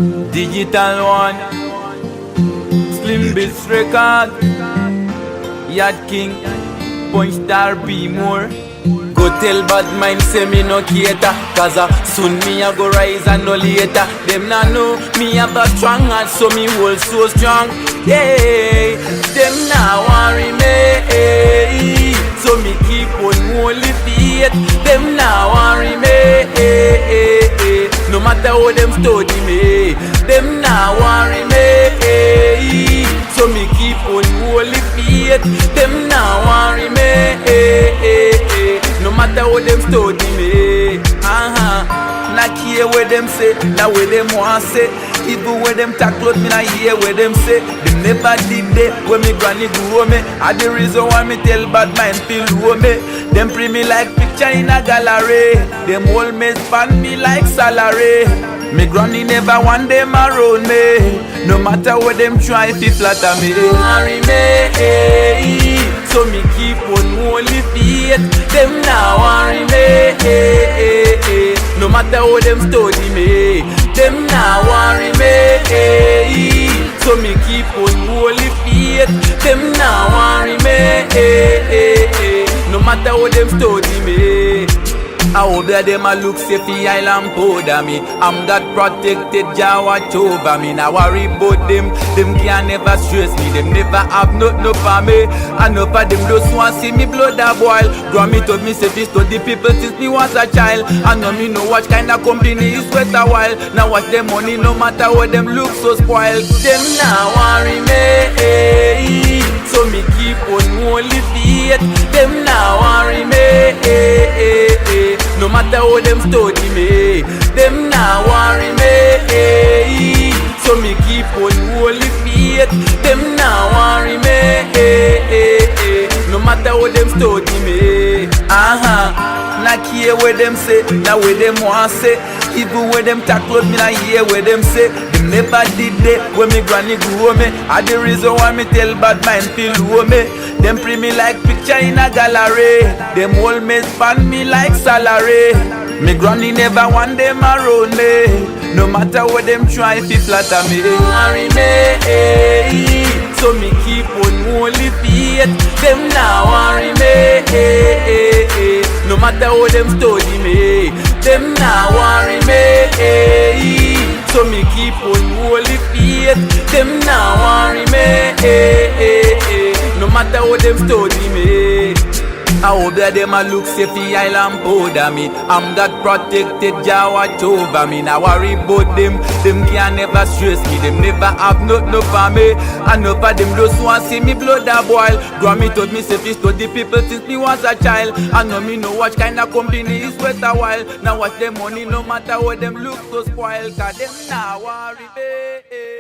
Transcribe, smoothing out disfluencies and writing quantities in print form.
Digital one, Slim Bits Record, Yard King, Punch Star B more. Go tell bad mind say me no cater, cause soon me a go rise and no later. Them nah know me have a strong heart, so me hold so strong. Yeah, them nah worry me, so me keep on holy faith. Them nah worry me, no matter how them study me. Them nah worry me, so me keep on holy faith. Them nah worry me, no matter how them study me. Not hear what them say, not what them want say. Even when them talk about me, not hear what them say. Them never did that when me granny grew me. And the reason why me tell bad mind feel low me. Them pre me like picture in a gallery. Them hold me span me like salary. Me granny never want them around me. No matter what them try to flatter me. Worry me, so me keep on holy faith. Them now worry me, no matter how them study me. Them now worry me, so me keep on holy faith. Them now worry me, no matter how them study me. I hope that them a look safe the island powder me. I'm God protected, Jah watch over me. Now worry about them can never stress me. Them never have no for me. And no for them just want see me blood a boil. Grammy told me say this to the people since me was a child. I know me know what kind of company is worth a while. Now watch them money no matter what them look so spoiled. Them now worry me, so me keep on holy faith. Them now worry me, no matter how them study me. Them now worry me, so me keep on holy faith. Them now worry me, no matter how them study me. Not hear what them say, not what them want say. Even when them talk about me, not hear what them say. Them never did that when me granny grew me. And the reason why me tell bad mind feel low me. Them pre me like picture in a gallery. Them hold me span me like salary. Me granny never want them around me. No matter what them try to flatter me. Worry me, so me keep on holy faith. Them now worry me, no matter how them study me. Them now worry me, so me keep on holy faith. Them now worry me, no matter how them study me. I hope that them a look safe the island powder me. I'm God protected, Jah watch over me. Now worry about them can never stress me. Them never have no for me. And no for them just want see me blood a boil. Grammy told me say this to the people since me was a child. I know me know what kind of company is worth a while. Now watch them money no matter what them look so spoiled. Cause them now worry me.